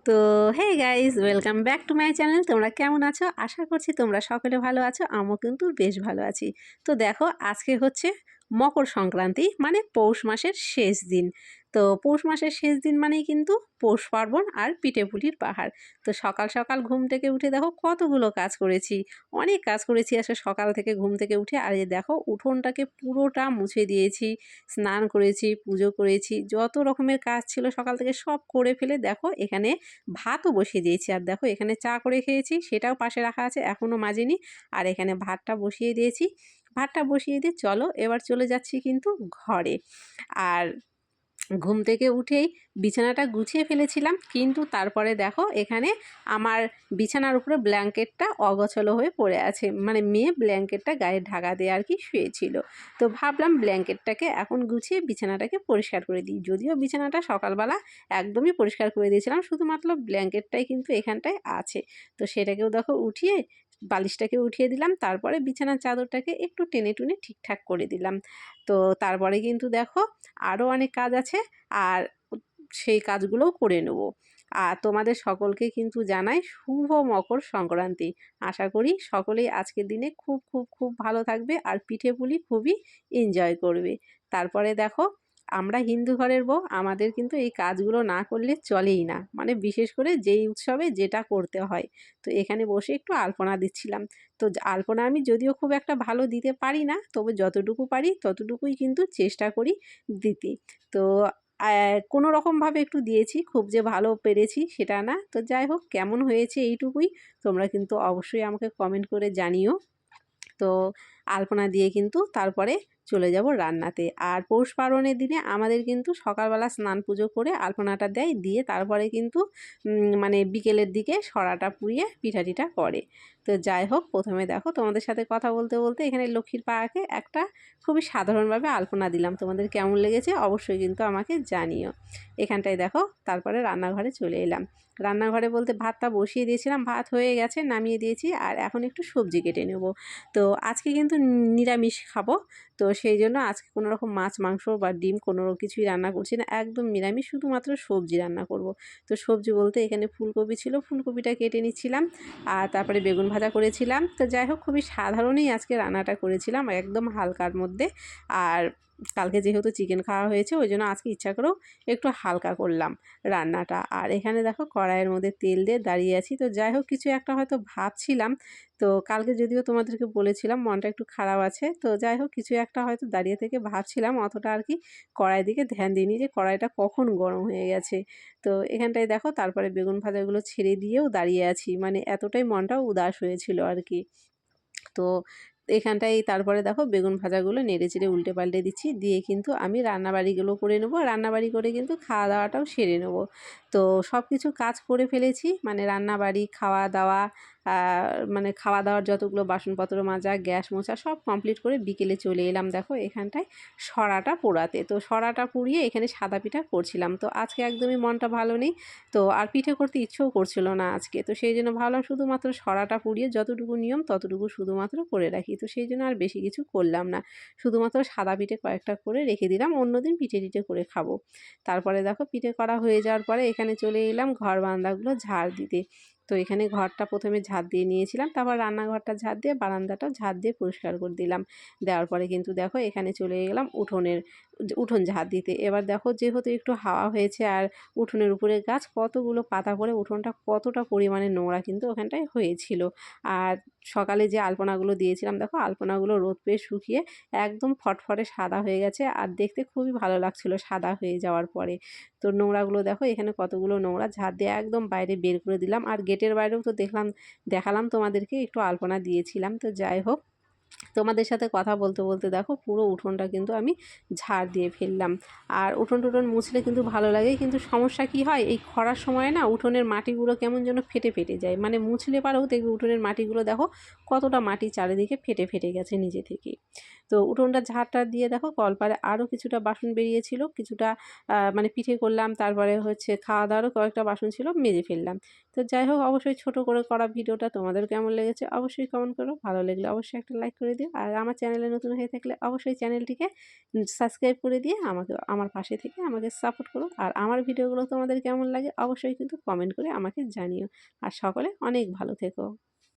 তো hey guys, welcome back to my channel. তোমরা কেমন আছো? আশা করছি তোমরা সকলে ভালো আছো। আমিও কিন্তু বেশ ভালো আছি। তো দেখো, আজকে হচ্ছে মকর সংক্রান্তি, মানে পৌষ মাসের শেষ দিন। তো পৌষ মাসের শেষ দিন মানেই কিন্তু পৌষ পার্বণ আর পিঠেপুলির পাহাড়। তো সকাল সকাল ঘুম থেকে উঠে দেখো কতগুলো কাজ করেছি, অনেক কাজ করেছি আসলে সকাল থেকে ঘুম থেকে উঠে। আর এই দেখো উঠোনটাকে পুরোটা মুছে দিয়েছি, স্নান করেছি, পুজো করেছি, যত রকমের কাজ ছিল সকাল থেকে সব করে ফেলে দেখো এখানে ভাতও বসিয়ে দিয়েছি। আর দেখো এখানে চা করে খেয়েছি, সেটাও পাশে রাখা আছে, এখনও মাজেনি। আর এখানে ভাতটা বসিয়ে দিয়েছি। ভাতটা বসিয়ে দিয়ে চলো এবার চলে যাচ্ছি কিন্তু ঘরে। আর ঘুম থেকে উঠেই বিছানাটা গুছিয়ে ফেলেছিলাম, কিন্তু তারপরে দেখো এখানে আমার বিছানার উপরে ব্ল্যাঙ্কেটটা অগোছালো হয়ে পড়ে আছে। মানে মেয়ে ব্ল্যাঙ্কেটটা গায়ে ঢাকা দিয়ে আর কি শুয়েছিল। তো ভাবলাম ব্ল্যাঙ্কেটটাকে এখন গুছিয়ে বিছানাটাকে পরিষ্কার করে দিই। যদিও বিছানাটা সকালবেলা একদমই পরিষ্কার করে দিয়েছিলাম, শুধুমাত্র ব্ল্যাঙ্কেটটাই কিন্তু এখানটায় আছে। তো সেটাকেও দেখো উঠিয়ে, বালিশটাকে উঠিয়ে দিলাম। তারপরে বিছানার চাদরটাকে একটু টেনে টুনে ঠিকঠাক করে দিলাম। তো তারপরে কিন্তু দেখো আরও অনেক কাজ আছে, আর সেই কাজগুলোও করে নেব। আর তোমাদের সকলকে কিন্তু জানাই শুভ মকর সংক্রান্তি। আশা করি সকলেই আজকের দিনে খুব খুব খুব ভালো থাকবে আর পিঠেপুলি খুবই এনজয় করবে। তারপরে দেখো, আমরা হিন্দু ঘরের বউ, আমাদের কিন্তু এই কাজগুলো না করলে চলেই না। মানে বিশেষ করে যেই উৎসবে যেটা করতে হয়। তো এখানে বসে একটু আলপনা দিচ্ছিলাম। তো আলপনা আমি যদিও খুব একটা ভালো দিতে পারি না, তবে যতটুকু পারি ততটুকুই কিন্তু চেষ্টা করি দিতে। তো কোনো রকমভাবে একটু দিয়েছি, খুব যে ভালো পেরেছি সেটা না। তো যাই হোক, কেমন হয়েছে এইটুকুই তোমরা কিন্তু অবশ্যই আমাকে কমেন্ট করে জানিও। তো আলপনা দিয়ে কিন্তু তারপরে চলে যাব রান্নাতে। আর পৌষ পার্বণের দিনে আমাদের কিন্তু সকালবেলা স্নান পুজো করে আলপনাটা দেয়, দিয়ে তারপরে কিন্তু মানে বিকেলের দিকে সরাটা পুড়িয়ে পিঠাটিটা করে। তো যাই হোক, প্রথমে দেখো তোমাদের সাথে কথা বলতে বলতে এখানে লক্ষ্মীর পাকে একটা খুবই সাধারণভাবে আলপনা দিলাম। তোমাদের কেমন লেগেছে অবশ্যই কিন্তু আমাকে জানিও। এখানটায় দেখো তারপরে রান্নাঘরে চলে এলাম। রান্নাঘরে বলতে ভাতটা বসিয়ে দিয়েছিলাম, ভাত হয়ে গেছে, নামিয়ে দিয়েছি। আর এখন একটু সবজি কেটে নেব। তো আজকে কিন্তু নিরামিষ খাবো। তো সেই জন্য আজকে কোনো রকম মাছ মাংস বা ডিম কোনো কিছুই রান্না করছি না, একদম নিরামিষ, শুধুমাত্র সবজি রান্না করব। তো সবজি বলতে এখানে ফুলকপি ছিল, ফুলকপিটা কেটে নিচ্ছিলাম। আর তারপরে বেগুন ভাজা করেছিলাম। তো যাই হোক, খুবই সাধারণই আজকে রান্নাটা করেছিলাম, একদম হালকার মধ্যে। আর কালকে যেহেতু চিকেন খাওয়া হয়েছে, ওই জন্য আজকে ইচ্ছা করেও একটু হালকা করলাম রান্নাটা। আর এখানে দেখো কড়াইয়ের মধ্যে তেল দিয়ে দাঁড়িয়ে আছি। তো যাই হোক, কিছু একটা হয়তো ভাবছিলাম। তো কালকে যদিও তোমাদেরকে বলেছিলাম মনটা একটু খারাপ আছে। তো যাই হোক, কিছু একটা হয়তো দাঁড়িয়ে থেকে ভাবছিলাম, অতটা আর কি কড়াইয়ের দিকে ধ্যান দিইনি যে কড়াইটা কখন গরম হয়ে গেছে। তো এখানটায় দেখো তারপরে বেগুন ভাজাগুলো ছেড়ে দিয়েও দাঁড়িয়ে আছি, মানে এতটাই মনটাও উদাস হয়েছিল আর কি। তো এখানটায় তারপরে দেখো বেগুন ভাজাগুলো নেড়ে চেড়ে উল্টে পাল্টে দিচ্ছি, দিয়ে কিন্তু আমি রান্নাবাড়িগুলো করে নেবো। রান্নাবাড়ি করে কিন্তু খাওয়া দাওয়াটাও সেরে নেবো। তো সব কিছু কাজ করে ফেলেছি, মানে রান্নাবাড়ি, খাওয়া দাওয়া, মানে খাওয়া দাওয়ার যতগুলো বাসনপত্র মাজা, গ্যাস মোছা সব কমপ্লিট করে বিকেলে চলে এলাম দেখো এখানটায় সরাটা পোড়াতে। তো সরাটা পুড়িয়ে এখানে সাদা পিঠা করছিলাম। তো আজকে একদমই মনটা ভালো নেই, তো আর পিঠে করতে ইচ্ছেও করছিল না আজকে। তো সেই জন্য ভাবলাম শুধুমাত্র সরাটা পুড়িয়ে যতটুকু নিয়ম ততটুকু শুধুমাত্র করে রাখি। তো সেই জন্য আর বেশি কিছু করলাম না, শুধুমাত্র সাদা পিঠে কয়েকটা করে রেখে দিলাম, অন্যদিন পিঠে টিঠে করে খাবো। তারপরে দেখো পিঠে করা হয়ে যাওয়ার পরে এখানে চলে এলাম ঘর বারান্দাগুলো ঝাড় দিতে। তো এখানে ঘরটা প্রথমে ঝাড় দিয়ে নিয়েছিলাম, তারপর রান্নাঘরটা ঝাড় দিয়ে বারান্দাটাও ঝাড় দিয়ে পরিষ্কার করে দিলাম। দেওয়ার পরে কিন্তু দেখো এখানে চলে গেলাম উঠোন ঝাড় দিতে। এবার দেখো যেহেতু একটু হাওয়া হয়েছে আর উঠোনের উপরে গাছ, কতগুলো পাতা পড়ে উঠোনটা কতটা পরিমাণে নোংরা কিন্তু ওখানটায় হয়েছিল। আর সকালে যে আলপনাগুলো দিয়েছিলাম দেখো আলপনাগুলো রোদ পেয়ে শুকিয়ে একদম ফটফটে সাদা হয়ে গেছে, আর দেখতে খুবই ভালো লাগছিল সাদা হয়ে যাওয়ার পরে। তো নোংরাগুলো দেখো এখানে কতগুলো নোংরা ঝাড় দিয়ে একদম বাইরে বের করে দিলাম। আর গেটের বাইরেও তো দেখালাম তোমাদেরকে, একটু আলপনা দিয়েছিলাম। তো যাই হোক, তোমাদের সাথে কথা বলতে বলতে দেখো পুরো উঠোনটা কিন্তু আমি ঝাড় দিয়ে ফেললাম। আর উঠোন টুঠোন মুছলে কিন্তু ভালো লাগে, কিন্তু সমস্যা কি হয়, এই খরার সময় না উঠোনের মাটিগুলো কেমন যেন ফেটে ফেটে যায়। মানে মুছলে পারেও দেখবে উঠোনের মাটিগুলো দেখো কতটা মাটি চারিদিকে ফেটে ফেটে গেছে নিজে থেকেই। তো তো উঠোনটা ঝাড়টা দিয়ে দেখো কলপারে আরও কিছুটা বাসন বেরিয়েছিল, কিছুটা মানে পিঠে করলাম, তারপরে হচ্ছে খাওয়া দাওয়ারও কয়েকটা বাসন ছিল, মেজে ফেললাম। তো যাই হোক, অবশ্যই ছোট করে করা ভিডিওটা তোমাদের কেমন লেগেছে অবশ্যই কমেন্ট করো, ভালো লাগলে অবশ্যই একটা লাইক করে দিও, আর আমার চ্যানেলে নতুন হয়ে থাকলে অবশ্যই চ্যানেলটিকে সাবস্ক্রাইব করে দিয়ে আমাকে আমার পাশে থেকে আমাকে সাপোর্ট করো। আর আমার ভিডিওগুলো তোমাদের কেমন লাগে অবশ্যই কিন্তু কমেন্ট করে আমাকে জানিও। আর সকলে অনেক ভালো থেকো।